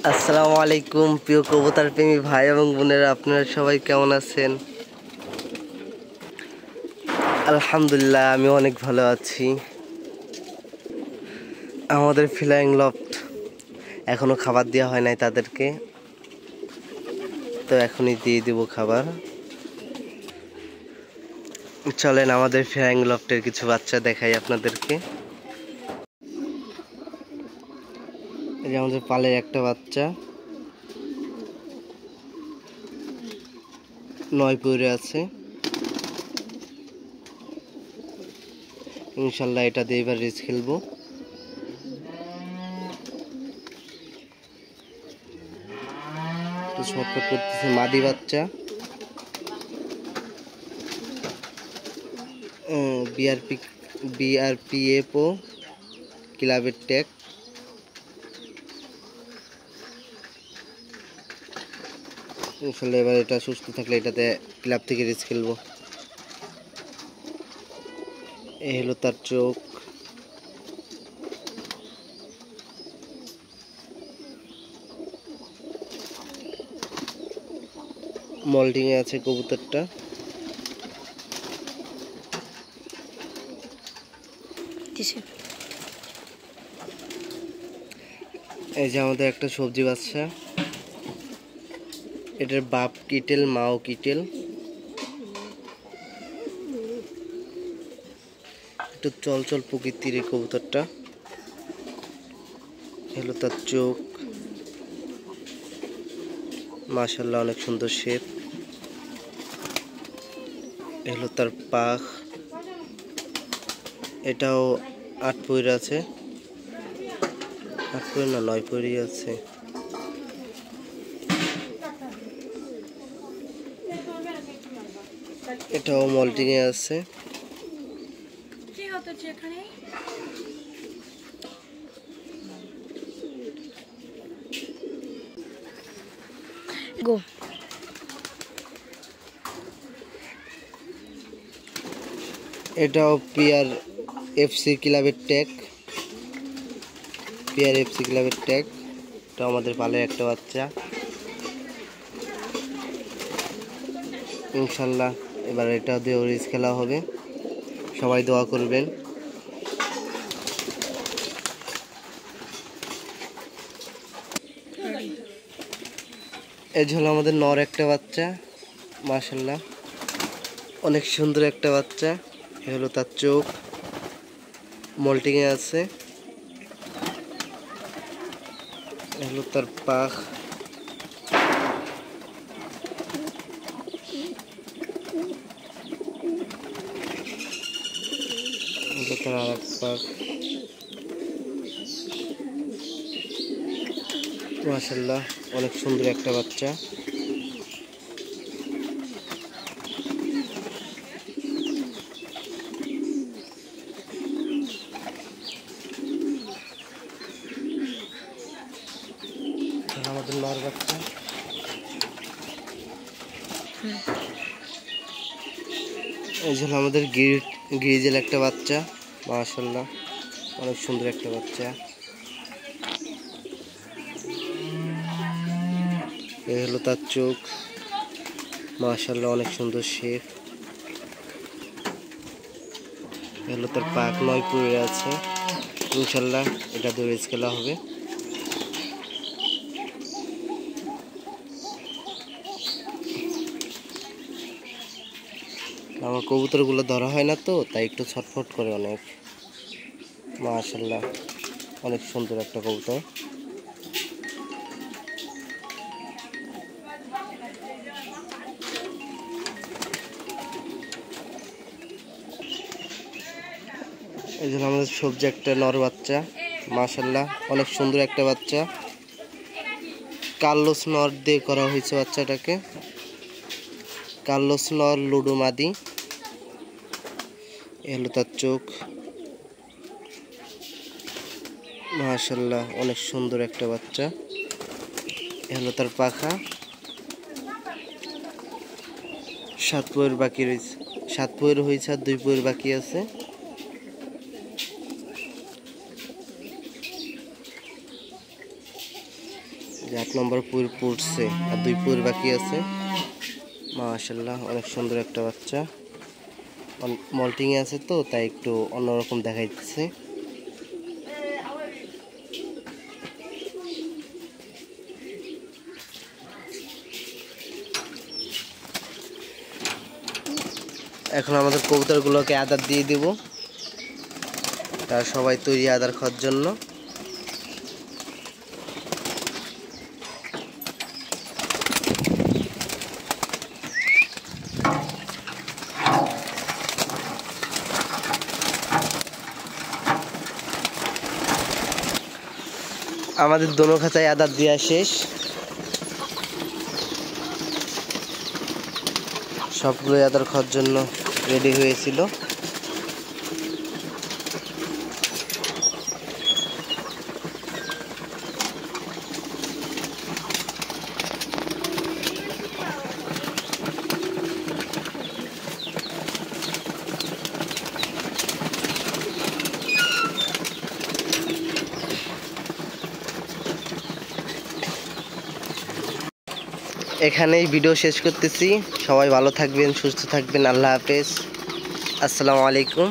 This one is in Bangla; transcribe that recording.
আসসালামু আলাইকুম প্রিয় কবুতর প্রেমী ভাই এবং বোনেরা, আপনারা সবাই কেমন আছেন? আলহামদুলিল্লাহ, আমি অনেক ভালো আছি। আমাদের ফ্লাইং লফট এখনো খাবার দেওয়া হয় নাই তাদেরকে, তো এখনই দিয়ে দেব খাবার। চলেন আমাদের ফ্লাইং লফটের কিছু বাচ্চা দেখাই আপনাদেরকে। এই যে আমাদের পালের একটা বাচ্চা 9 পরে আছে। ইনশাল্লাহ এটা দিয়ে এবার রেস খেলবো। শর্টকাট করতেছে মাদি বাচ্চা, বিআরপিএফও ক্লাবের ট্যাগ। আসলে এবার এটা সুস্থ থাকলে এটাতে ক্লাব থেকে রেস খেলবো। এই হলো তার চোখ। মল্টিং এ আছে কবুতরটা। এই যে আমাদের একটা সবজি বাচ্চা, এটার বাপ কিটেল, মাও কিটেল। একটু চলচল প্রকৃতির এই কবুতরটা। হলো তার চোখ, মাশাআল্লাহ অনেক সুন্দর শেপ। হলো তার পাখ, এটাও 8 পয়ের আছে। 8 পয়ের না 9 পয়েরই আছে। এটাও মল্টিং এ আছে। এটাও পিআর এফসি ক্লাবের ট্যাগ। পিআর এফসি ক্লাবের ট্যাগ। এটা আমাদের পালের একটা বাচ্চা। ইনশাল্লাহ এবার এটা দিয়ে রেস খেলা হবে, সবাই দোয়া করবেন। এই হলো আমাদের নর একটা বাচ্চা, মাশাআল্লাহ অনেক সুন্দর একটা বাচ্চা। এ হলো তার চোখ, মল্টিং এ আছে। এ হলো তার পাখ। তার আরেক পাখ। মাশাআল্লাহ অনেক সুন্দর একটা বাচ্চা। আমাদের নর বাচ্চা। এই যে আমাদের গ্রিজেল একটা বাচ্চা, মাশাআল্লাহ অনেক সুন্দর একটা বাচ্চা। এই হলো তার চোখ, মাশাআল্লাহ অনেক সুন্দর শেপ। এই হলো তার পাক, 9 পরে আছে। ইনশাল্লাহ এটা দিয়ে রেস খেলা হবে। আমার কবুতরগুলো ধরা হয় না তো, তাই একটু ছটফট করে অনেক। মাশাআল্লাহ অনেক সুন্দর একটা কবুতর। এই জন্য আমাদের সবজি একটা নর বাচ্চা, মাশাআল্লাহ অনেক সুন্দর একটা বাচ্চা। কার্লোস নর দিয়ে করা হয়েছে বাচ্চাটাকে। কার্লোস নর লুডো মাদি। এ হলো তার চোখ, মাশাআল্লাহ অনেক সুন্দর একটা বাচ্চা। এ হলো তার পাখা। 7 পয়ের বাকি রয়েছে, 7 পয়ের হয়েছে আর 2 পয়ের বাকি আছে। যে 8 নম্বর পুর পড়ছে আর 2 পুর বাকি আছে। মাশাআল্লাহ অনেক সুন্দর একটা বাচ্চা, মল্টিং এ আছে তো তাই একটু অন্যরকম দেখাইতেছে। এখন আমাদের কবুতরগুলোকে আদার দিয়ে দেব, তারা সবাই তৈরি আদার খাওয়ার জন্য। আমাদের দোনো খাঁচায় আদার দেওয়া শেষ, সবগুলোই আদার খাওয়ার জন্য রেডি হয়েছিল। এখানেই ভিডিও শেষ করতেছি। সবাই ভালো থাকবেন, সুস্থ থাকবেন। আল্লাহ হাফেজ, আসসালামু আলাইকুম।